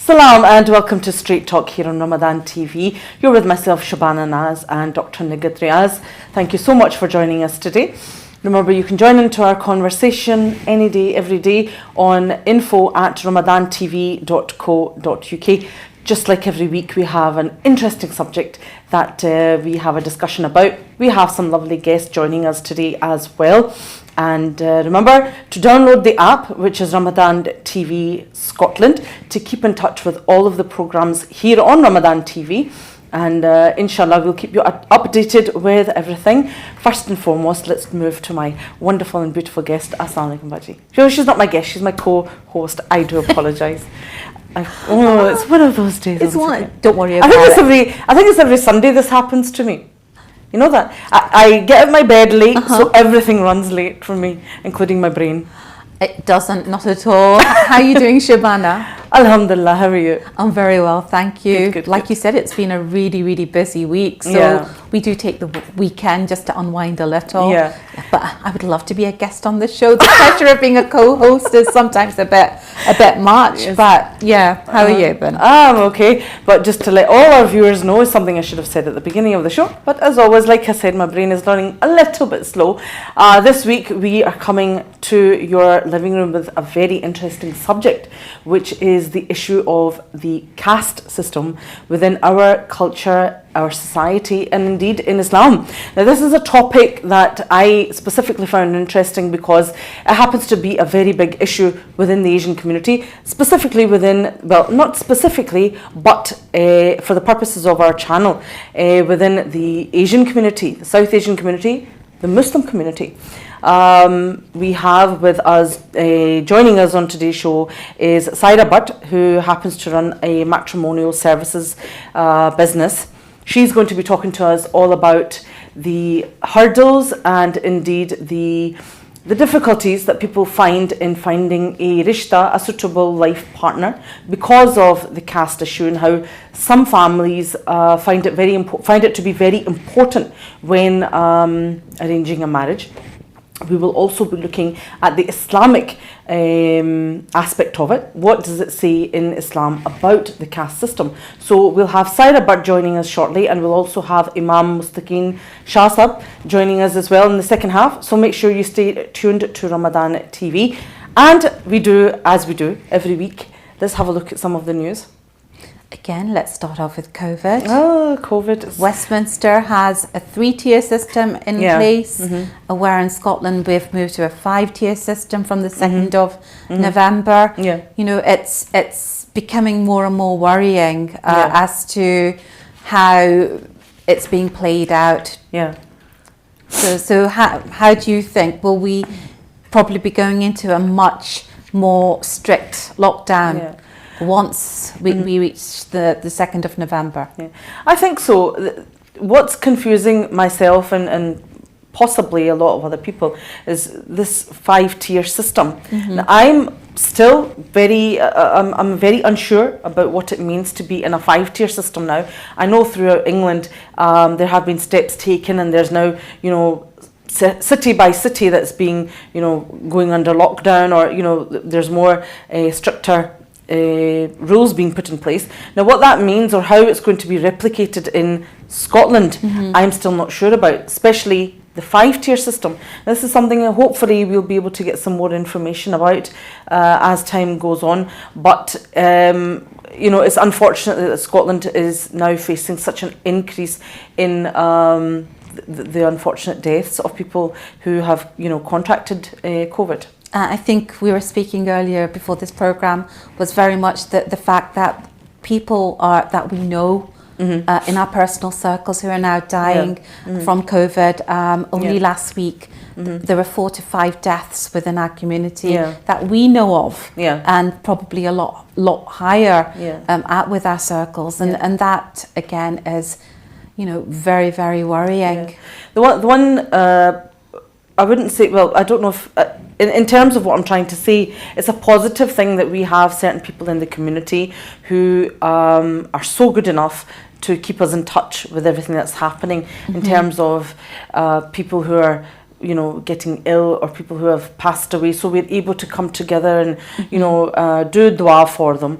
Salam and welcome to Straight Talk here on Ramadan TV. You're with myself, Shabana and Dr. Nighet Riaz. Thank you so much for joining us today. Remember, you can join into our conversation any day, every day on info@ramadantv.co.uk. Just like every week, we have an interesting subject that we have a discussion about. We have some lovely guests joining us today as well. And remember to download the app, which is Ramadan TV Scotland, to keep in touch with all of the programs here on Ramadan TV. And inshallah, we'll keep you updated with everything. First and foremost, let's move to my wonderful and beautiful guest. Assalamu alaikum, Baji. She's not my guest, she's my co-host. I do apologise. It's one of those days. It's one. Don't worry about it. I think it's every Sunday this happens to me. You know that? I get out of my bed late, so everything runs late for me, including my brain. It doesn't, not at all. How are you doing, Shabana? Alhamdulillah, how are you? I'm very well, thank you. Good, like you said, it's been a really, really busy week, so we do take the weekend just to unwind a little. Yeah. But I would love to be a guest on the show. The pressure of being a co-host is sometimes a bit much, yes. But yeah, how are you been? I'm okay, but just to let all our viewers know, is something I should have said at the beginning of the show, but as always, like I said, my brain is running a little bit slow. This week we are coming to your living room with a very interesting subject, which is the issue of the caste system within our culture, our society, and indeed in Islam. Now, this is a topic that I specifically found interesting because it happens to be a very big issue within the Asian community, specifically within, well, not specifically, but for the purposes of our channel, within the Asian community, the South Asian community, the Muslim community. We have with us, joining us on today's show is Saira Butt, who happens to run a matrimonial services business. She's going to be talking to us all about the hurdles and indeed the difficulties that people find in finding a rishta, a suitable life partner, because of the caste issue, and how some families find it to be very important when arranging a marriage. We will also be looking at the Islamic aspect of it. What does it say in Islam about the caste system? So we'll have Saira Butt joining us shortly, and we'll also have Imam Mustaqeen Shah Sahab joining us as well in the second half. So make sure you stay tuned to Ramadan TV. And we do, as we do every week, let's have a look at some of the news. Again, let's start off with COVID. Oh, COVID. Westminster has a 3-tier system in place, where in Scotland we've moved to a 5-tier system from the 2nd of November. Yeah. You know, it's becoming more and more worrying as to how it's being played out. Yeah. So how do you think? Will we probably be going into a much more strict lockdown? Yeah. Once we reach the 2nd of November? Yeah. I think so. What's confusing myself and possibly a lot of other people is this 5-tier system. Now, I'm still I'm very unsure about what it means to be in a 5-tier system now. I know throughout England there have been steps taken, and there's now, you know, city by city that's being, you know, going under lockdown, or, you know, there's more stricter rules being put in place. Now, what that means or how it's going to be replicated in Scotland, I'm still not sure about, especially the 5-tier system. This is something that hopefully we'll be able to get some more information about as time goes on. But you know, it's unfortunate that Scotland is now facing such an increase in the unfortunate deaths of people who have, you know, contracted COVID. I think we were speaking earlier before this program was very much the fact that people that we know in our personal circles who are now dying from COVID. Only last week there were 4 to 5 deaths within our community that we know of, and probably a lot higher with our circles, and that again is, you know, very, very worrying. The one I wouldn't say, well, I don't know if, in terms of what I'm trying to say, it's a positive thing that we have certain people in the community who are so good enough to keep us in touch with everything that's happening, in terms of people who are you know, getting ill or people who have passed away. So we're able to come together and, you know, do dua for them.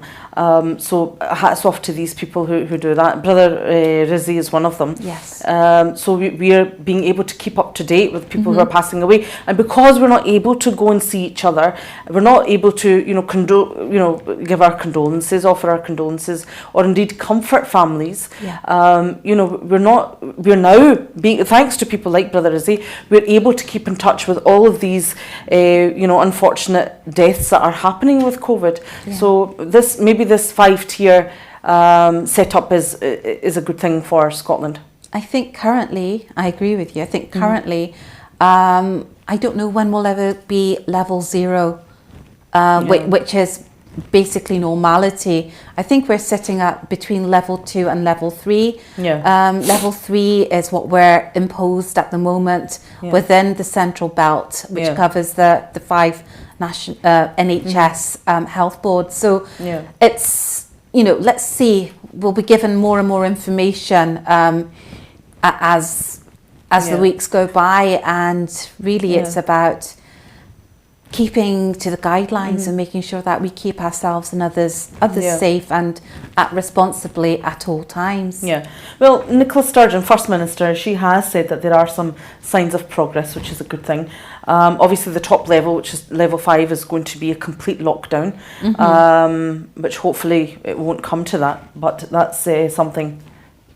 So hats off to these people who do that. Brother Riaz is one of them. Yes. So we are being able to keep up to date with people who are passing away. And because we're not able to go and see each other, we're not able to, you know, give our condolences, offer our condolences, or indeed comfort families. Yeah. You know, we're now being, thanks to people like Brother Riaz, we're able to keep in touch with all of these, you know, unfortunate deaths that are happening with COVID. Yeah. So this 5-tier setup is a good thing for Scotland. I think currently, I agree with you. I think currently, I don't know when we'll ever be level 0, which is basically normality. I think we're sitting at between level 2 and level 3. Yeah. Level 3 is what we're imposed at the moment within the central belt, which covers the 5 national NHS health boards. So it's, you know, let's see. We'll be given more and more information as the weeks go by, and really it's about keeping to the guidelines and making sure that we keep ourselves and others safe and act responsibly at all times. Yeah. Well, Nicola Sturgeon, First Minister, she has said that there are some signs of progress, which is a good thing. Obviously, the top level, which is level 5, is going to be a complete lockdown, which hopefully it won't come to that. But that's something,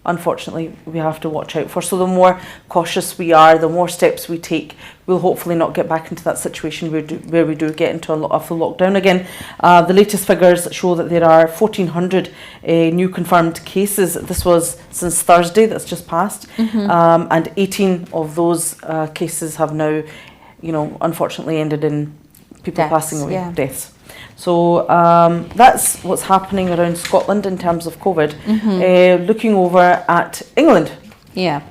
unfortunately, we have to watch out for. So the more cautious we are, the more steps we take, we'll hopefully not get back into that situation where we do get into a full lockdown again. The latest figures show that there are 1,400 new confirmed cases. This was since Thursday, that's just passed. And 18 of those cases have now, you know, unfortunately ended in people passing away, deaths. So that's what's happening around Scotland in terms of COVID. Looking over at England. Yeah.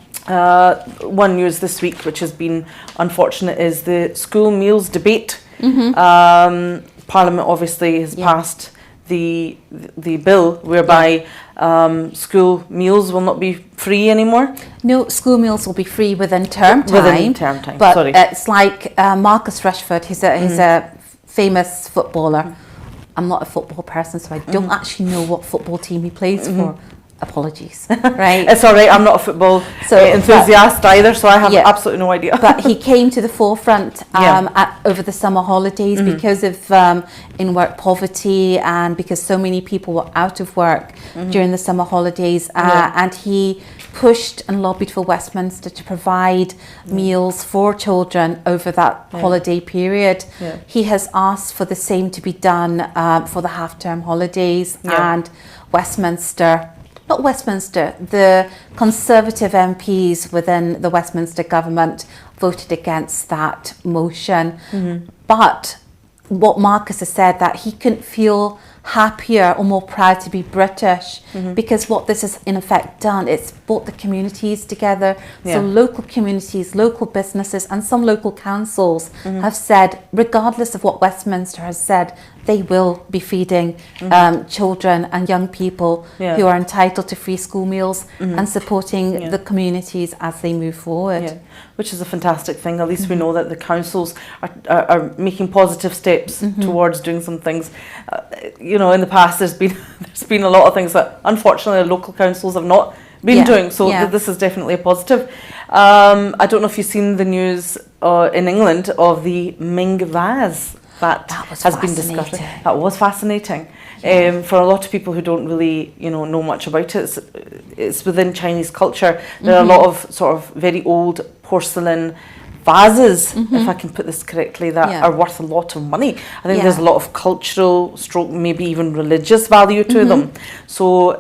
One news this week, which has been unfortunate, is the school meals debate. Parliament obviously has passed the bill whereby school meals will not be free anymore. No, school meals will be free within term time. Within term time, but sorry. It's like Marcus Rashford. He's a famous footballer. I'm not a football person, so I don't actually know what football team he plays for. Apologies. Right. It's all right. I'm not a football enthusiast either, so I have absolutely no idea. But he came to the forefront over the summer holidays because of in-work poverty, and because so many people were out of work during the summer holidays. And he pushed and lobbied for Westminster to provide meals for children over that holiday period. He has asked for the same to be done for the half-term holidays, and the Conservative MPs within the Westminster government voted against that motion. But what Marcus has said, that he couldn't feel happier or more proud to be British, because what this has in effect done, it's brought the communities together. So local communities, local businesses, and some local councils have said, regardless of what Westminster has said, they will be feeding children and young people who are entitled to free school meals, and supporting the communities as they move forward. Which is a fantastic thing. At least we know that the councils are making positive steps towards doing some things. You know, in the past there's been a lot of things that unfortunately local councils have not been doing. So this is definitely a positive. I don't know if you've seen the news in England of the Ming vase that has been discussed. That was fascinating. For a lot of people who don't really, know much about it, it's within Chinese culture. There are a lot of sort of very old porcelain vases, if I can put this correctly, that are worth a lot of money. I think there's a lot of cultural stroke, maybe even religious value to them. So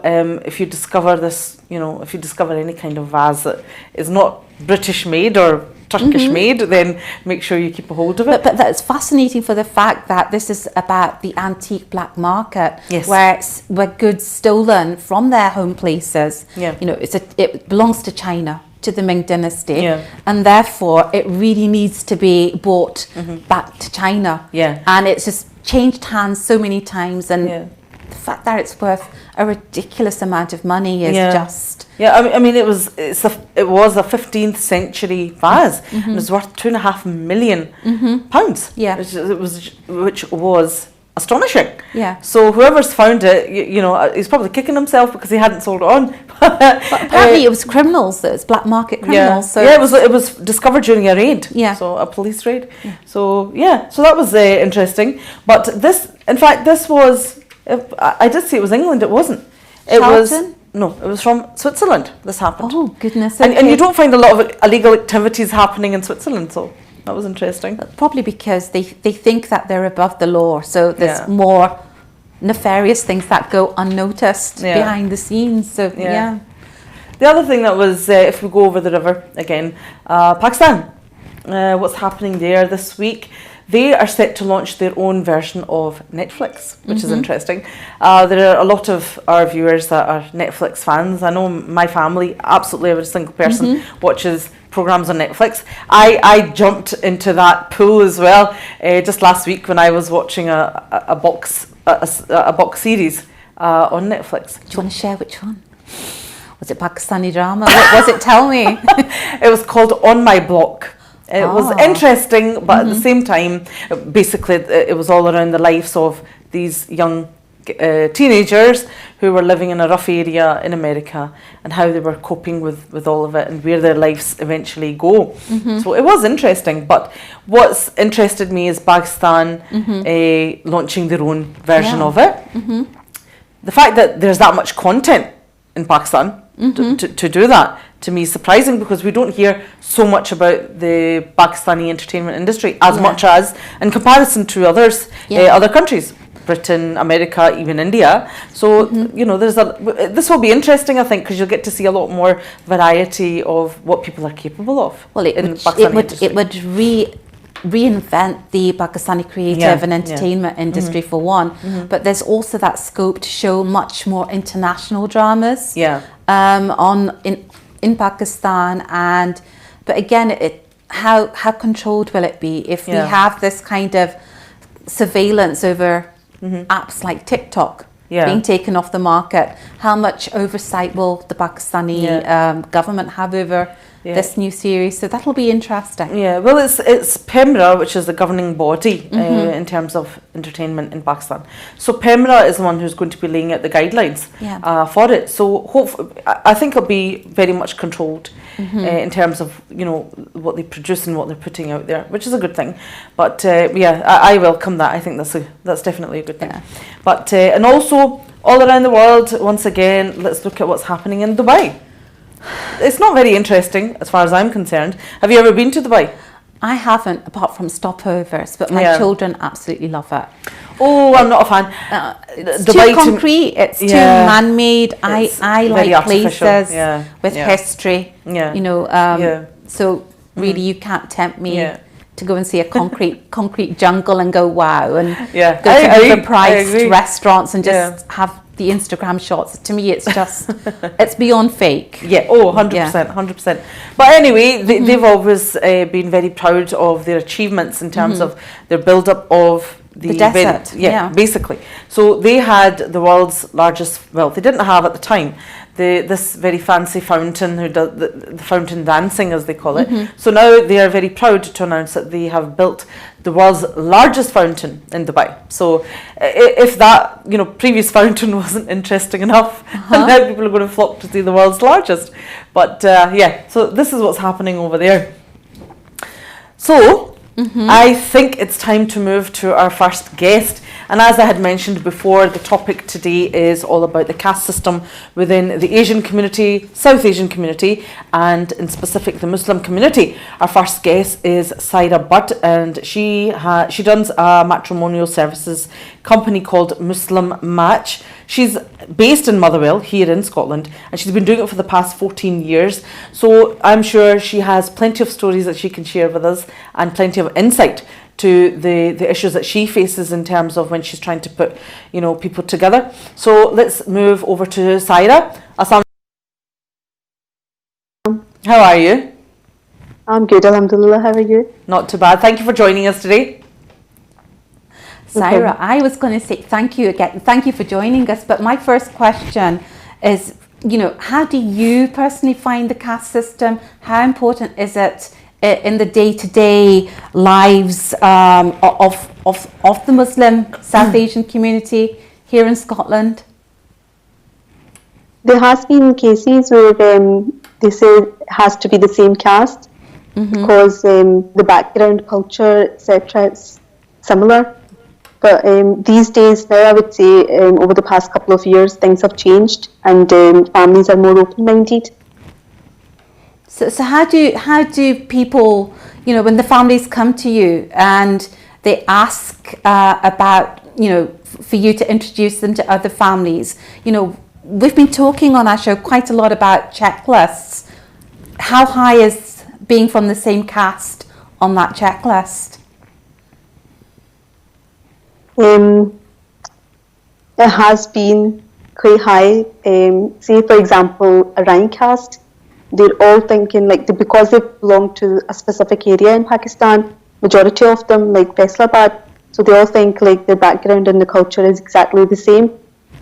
if you discover this, if you discover any kind of vase that is not British made or Turkish made, then make sure you keep a hold of it. But that's fascinating for the fact that this is about the antique black market, where goods stolen from their home places. It belongs to China, to the Ming dynasty, and therefore it really needs to be brought back to China. And it's just changed hands so many times, and the fact that it's worth a ridiculous amount of money is just Yeah, I mean, it was a 15th century vase, and it was worth £2.5 million pounds. Yeah. Which was astonishing. Yeah. So whoever's found it, you know, he's probably kicking himself because he hadn't sold it on. But apparently it was criminals. It was black market criminals. Yeah. So it was discovered during a raid. Yeah. So a police raid. Yeah. So so that was interesting. But this was. I did say it was England. It wasn't. It Charlton? it was from Switzerland. This happened. Oh goodness! And you don't find a lot of illegal activities happening in Switzerland, so that was interesting. Probably because they think that they're above the law, so there's more nefarious things that go unnoticed behind the scenes. So The other thing that was, if we go over the river again, Pakistan. What's happening there this week? They are set to launch their own version of Netflix, which is interesting. There are a lot of our viewers that are Netflix fans. I know my family, absolutely every single person watches programs on Netflix. I jumped into that pool as well just last week when I was watching a box series on Netflix. Do you want to share which one? Was it Pakistani drama? What was it? Tell me. It was called On My Block. It was interesting, but at the same time, basically, it was all around the lives of these young teenagers who were living in a rough area in America and how they were coping with all of it and where their lives eventually go. So it was interesting, but what's interested me is Pakistan launching their own version of it. The fact that there's that much content in Pakistan to do that, to me, is surprising, because we don't hear so much about the Pakistani entertainment industry as much as in comparison to other countries, Britain, America, even India. So you know, this will be interesting, I think, because you'll get to see a lot more variety of what people are capable of. Well, it would reinvent the Pakistani creative and entertainment industry for one, but there's also that scope to show much more international dramas in Pakistan. But again, how controlled will it be if we have this kind of surveillance over apps like TikTok being taken off the market? How much oversight will the Pakistani government have over this new series? So that'll be interesting. Yeah, well, it's PEMRA, which is the governing body in terms of entertainment in Pakistan. So PEMRA is the one who's going to be laying out the guidelines for it. So I think it'll be very much controlled in terms of, you know, what they produce and what they're putting out there, which is a good thing. But I welcome that. I think that's definitely a good thing. But and also all around the world, once again, let's look at what's happening in Dubai. It's not very interesting as far as I'm concerned. Have you ever been to Dubai? I haven't, apart from stopovers, but my children absolutely love it. Oh, I'm not a fan. It's Dubai too concrete, it's too man-made. I like places with history, you know, so really you can't tempt me to go and see a concrete jungle and go wow, and go to overpriced restaurants and just have the Instagram shots. To me, it's just it's beyond fake. 100%. But anyway, they've always been very proud of their achievements in terms of their build-up of the desert. Basically. So they had the world's largest, well, they didn't have at the time, this very fancy fountain who does the fountain dancing, as they call it. So now they are very proud to announce that they have built the world's largest fountain in Dubai. So if that, you know, previous fountain wasn't interesting enough, now people are going to flock to see the world's largest. But so this is what's happening over there. So I think it's time to move to our first guest. And as I had mentioned before, the topic today is all about the caste system within the Asian community, South Asian community, and in specific the Muslim community. Our first guest is Saira Butt, and she runs a matrimonial services company called Muslim Match. She's based in Motherwell here in Scotland, and she's been doing it for the past 14 years. So I'm sure she has plenty of stories that she can share with us and plenty of insight to the issues that she faces in terms of when she's trying to put, you know, people together. So let's move over to Saira. How are you? I'm good, alhamdulillah. How are you? Not too bad. Thank you for joining us today. Saira, I was going to say thank you again. Thank you for joining us. But my first question is how do you personally find the caste system? How important is it in the day-to-day lives of the Muslim South Asian community here in Scotland? There has been cases where they say it has to be the same caste because the background, culture, etc. is similar. But these days now, I would say over the past couple of years, things have changed and families are more open-minded. So how do people, when the families come to you and they ask about, for you to introduce them to other families, we've been talking on our show quite a lot about checklists. How high is being from the same caste on that checklist? It has been quite high. Say, for example, a Rhine caste, they're all thinking because they belong to a specific area in Pakistan, majority of them like Faisalabad, so they all think their background and the culture is exactly the same,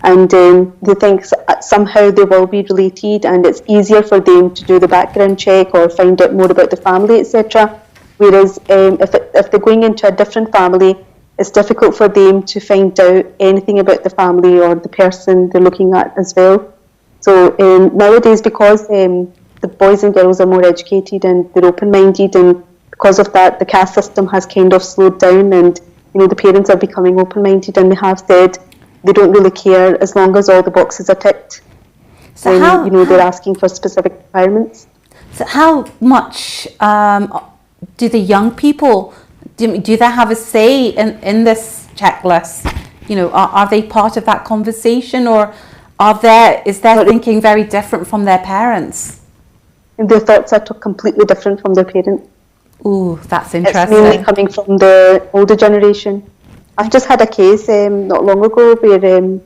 and they think somehow they will be related, and it's easier for them to do the background check or find out more about the family, etc. Whereas if they're going into a different family, it's difficult for them to find out anything about the family or the person they're looking at as well. So nowadays, because the boys and girls are more educated and they're open-minded, and because of that, the caste system has kind of slowed down, and the parents are becoming open-minded, and they have said they don't really care as long as all the boxes are ticked. So they're asking for specific requirements. So how much do the young people, do they have a say in this checklist? Are they part of that conversation, or is their thinking very different from their parents? And their thoughts are completely different from their parents. Ooh, that's interesting. It's mainly coming from the older generation. I've just had a case not long ago where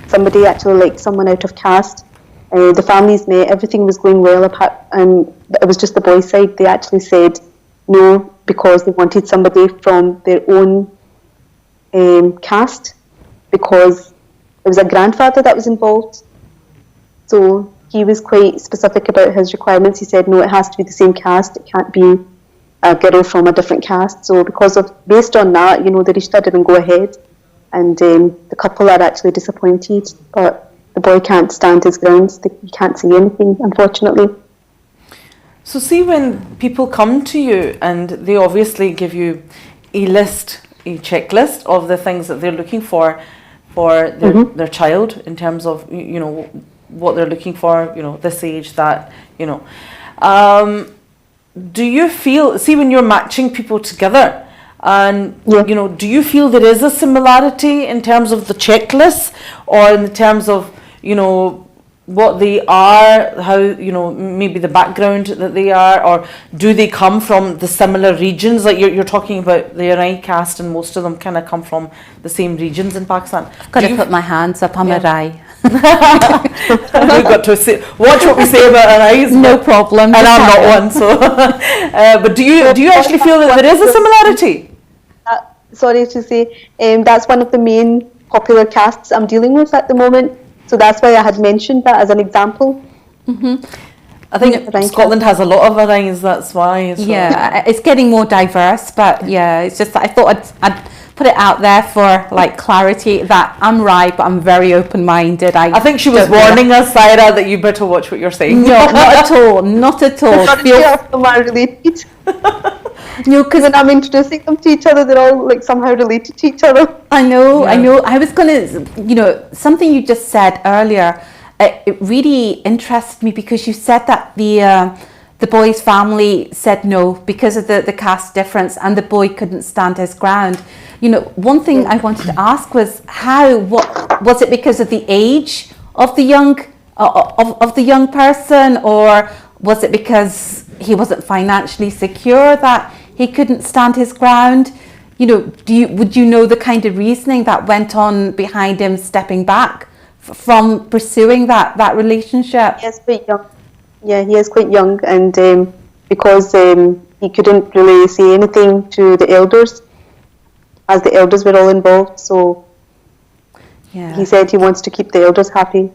somebody actually liked someone out of caste. The families met, everything was going well, and it was just the boys' side. They actually said no because they wanted somebody from their own caste, because it was a grandfather that was involved. So he was quite specific about his requirements. He said, no, it has to be the same caste. It can't be a girl from a different caste. So based on that, the Rishta didn't go ahead. And the couple are actually disappointed. But the boy can't stand his grounds. He can't say anything, unfortunately. So see, when people come to you and they obviously give you a checklist of the things that they're looking for their child, in terms of, what they're looking for, this age, that, do you feel, when you're matching people together, and, do you feel there is a similarity in terms of the checklist, or in terms of, what they are, how, maybe the background that they are, or do they come from the similar regions? Like you're talking about the Rai caste, and most of them kind of come from the same regions in Pakistan. Got to put my hands up, I'm a Rai. We've got to watch what we say about our eyes. No problem. And I'm not one, so. But do you actually feel that there is a similarity? Sorry to say, that's one of the main popular castes I'm dealing with at the moment. So that's why I had mentioned that as an example. I think Scotland has a lot of Arais, that's why. So. Yeah, it's getting more diverse, but yeah, it's just that I thought I'd put it out there for clarity that I'm right, but I'm very open-minded. I think she was warning us, Saira, that you better watch what you're saying. No, not at all, not at all. Of them are related. Because when I'm introducing them to each other, they're all somehow related to each other. I know. I was gonna, something you just said earlier, it really interested me, because you said that the boy's family said no because of the caste difference, and the boy couldn't stand his ground. One thing I wanted to ask was what was it, because of the age of the young of the young person, or was it because he wasn't financially secure that he couldn't stand his ground? Would you know the kind of reasoning that went on behind him stepping back from pursuing that relationship? He is quite young. Yeah, he is quite young, and because he couldn't really say anything to the elders, as the elders were all involved. So he said he wants to keep the elders happy.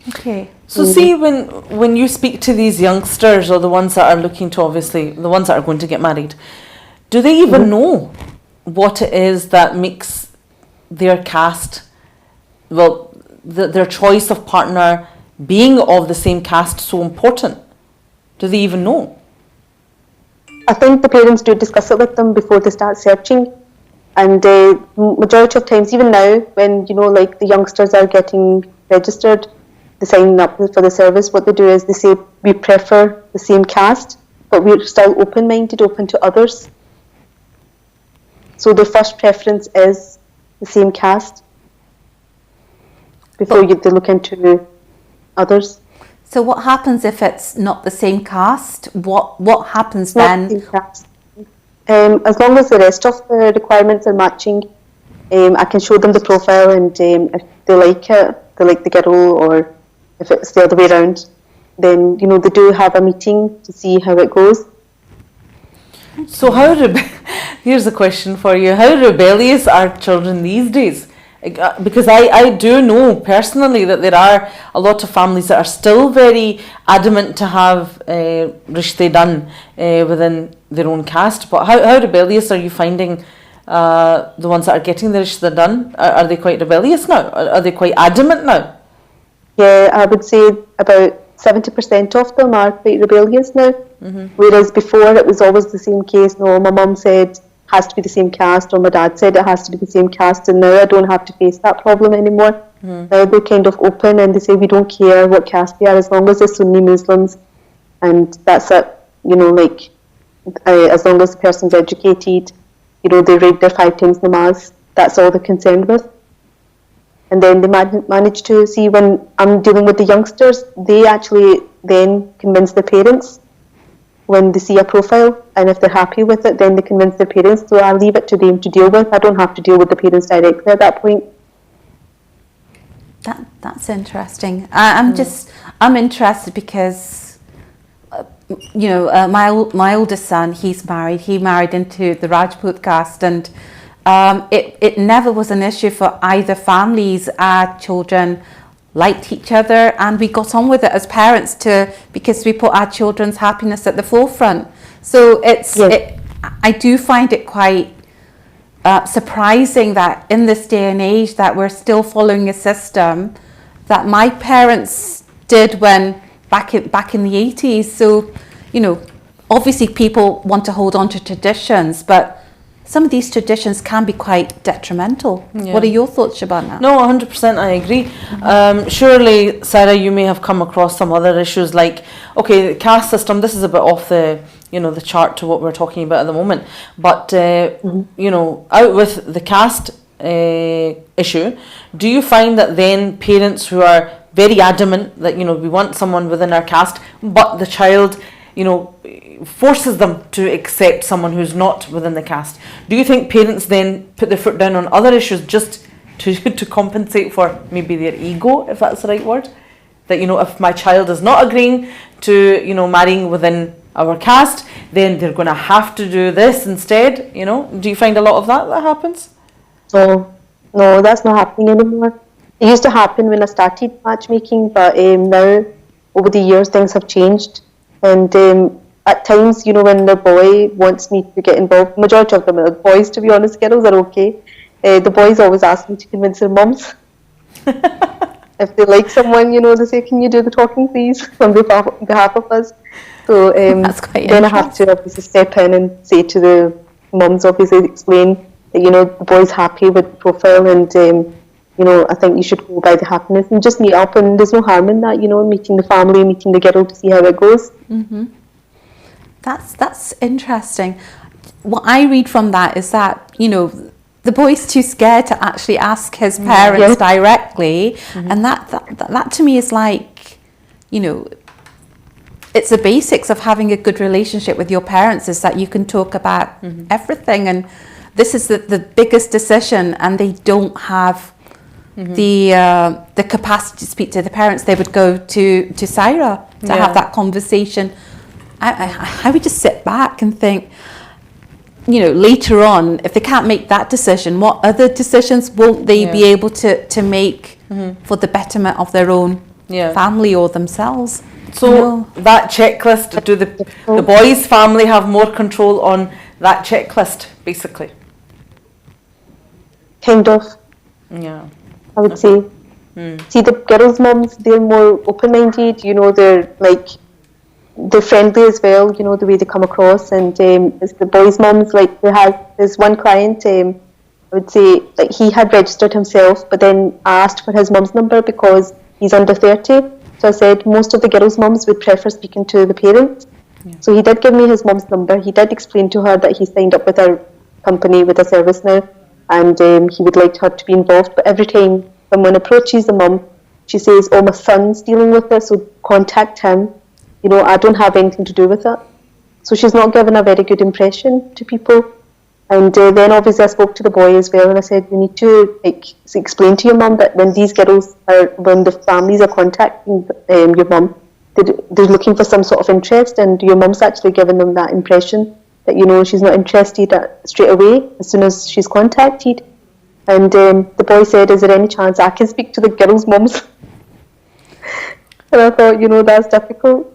Okay. So see, when you speak to these youngsters or the ones that are looking to, obviously, the ones that are going to get married, do they even know what it is that makes their caste, well, their choice of partner being of the same caste so important? Do they even know? I think the parents do discuss it with them before they start searching. And majority of times, even now, when, like the youngsters are getting registered, they sign up for the service, what they do is they say, we prefer the same caste, but we're still open-minded, open to others. So the first preference is the same caste before they look into others. So what happens if it's not the same caste? What happens then? The same caste. As long as the rest of the requirements are matching, I can show them the profile, and if they like it, they like the girl, or if it's the other way around, then they do have a meeting to see how it goes. So here's a question for you. How rebellious are children these days? Because I do know personally that there are a lot of families that are still very adamant to have rishte done within their own caste. But how rebellious are you finding the ones that are getting the rishte done? Are they quite rebellious now? Are they quite adamant now? Yeah, I would say about 70% of them are quite rebellious now. Whereas before it was always the same case. No, my mum said has to be the same caste, or my dad said it has to be the same caste, and now I don't have to face that problem anymore. Now they're kind of open, and they say we don't care what caste they are, as long as they're Sunni Muslims, and that's it. As long as the person's educated, they read their 5 times namaz, that's all they're concerned with. And then they manage to see, when I'm dealing with the youngsters, they actually then convince their parents when they see a profile, and if they're happy with it, then they convince their parents. So I leave it to them to deal with. I don't have to deal with the parents directly at that point. That's interesting. I'm interested because my oldest son, he's married. He married into the Rajput caste, and it never was an issue for either families. Our children liked each other, and we got on with it as parents because we put our children's happiness at the forefront. So I do find it quite surprising that in this day and age that we're still following a system that my parents did when back in the 80s. So obviously people want to hold on to traditions, but some of these traditions can be quite detrimental. Yeah. What are your thoughts, Shabana? No, 100% I agree. Surely, Sarah, you may have come across some other issues like, okay, the caste system, this is a bit off the chart to what we're talking about at the moment. But, out with the caste issue, do you find that then parents who are very adamant that, we want someone within our caste, but the child, forces them to accept someone who's not within the caste. Do you think parents then put their foot down on other issues just to compensate for maybe their ego, if that's the right word? That, if my child is not agreeing to, marrying within our caste, then they're going to have to do this instead, Do you find a lot of that happens? No, that's not happening anymore. It used to happen when I started matchmaking, but now, over the years, things have changed. And at times, when the boy wants me to get involved, majority of them are boys, to be honest. Girls are okay. The boys always ask me to convince their mums. If they like someone, they say, can you do the talking, please, on behalf of us? So then I have to obviously step in and say to the mums, obviously explain that, the boy's happy with the profile, and, I think you should go by the happiness and just meet up, and there's no harm in that, meeting the family, meeting the girl to see how it goes. Mm-hmm. That's interesting. What I read from that is that, the boy's too scared to actually ask his parents directly. And that to me is like, it's the basics of having a good relationship with your parents, is that you can talk about everything. And this is the biggest decision, and they don't have the capacity to speak to the parents. They would go to Saira to have that conversation. I would just sit back and think, later on, if they can't make that decision, what other decisions won't they be able to make for the betterment of their own Yeah. family or themselves. So you know. that checklist, do the boy's family have more control on that checklist, basically? Kind of, Yeah. I would say. See, the girls' moms, they're more open-minded, you know, they're friendly as well, you know, the way they come across. And it's the boys' moms, like, there's one client, I would say, like, he had registered himself, but then I asked for his mum's number because he's under 30. So I said most of the girls' moms would prefer speaking to the parents. Yeah. So he did give me his mum's number. He did explain to her that he signed up with our company, with a service now, and he would like her to be involved. But every time someone approaches the mum, she says, "Oh, my son's dealing with this, so contact him. You know, I don't have anything to do with it." So she's not given a very good impression to people. And then obviously I spoke to the boy as well, and I said, "You need to explain to your mum that when the families are contacting your mum, they're looking for some sort of interest, and your mum's actually given them that impression that, you know, she's not interested straight away as soon as she's contacted." And the boy said, "Is there any chance I can speak to the girls' mums?" And I thought, you know, that's difficult.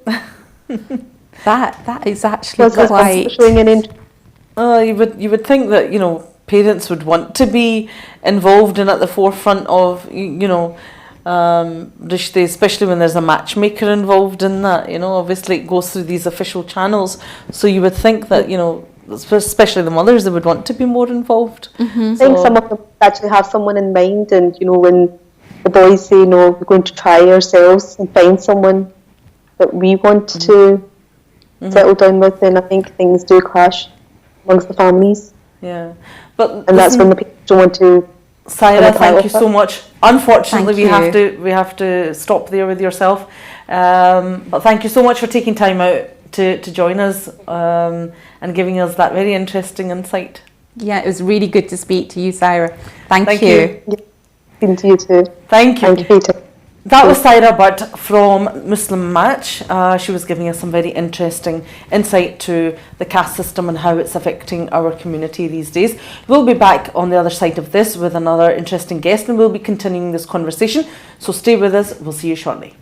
That is actually Because quite. showing an interest. You would think that, you know, parents would want to be involved and at the forefront of, you know, especially when there's a matchmaker involved in that. You know, obviously it goes through these official channels, so you would think that, you know, especially the mothers, they would want to be more involved. I think some of them actually have someone in mind, and, you know, when the boys say, "No, we're going to try ourselves and find someone that we want to settle down with," then I think things do clash amongst the families. Yeah, but And that's when the people don't want to. Saira, thank you so much. Unfortunately, Thank we have to stop there with yourself. But thank you so much for taking time out to join us and giving us that very interesting insight. Yeah, it was really good to speak to you, Saira. Thank Thank you. Into you too. Thank you. Thank you, Peter. That was Saira Butt from Muslim Match. She was giving us some very interesting insight to the caste system and how it's affecting our community these days. We'll be back on the other side of this with another interesting guest, and we'll be continuing this conversation. So stay with us. We'll see you shortly.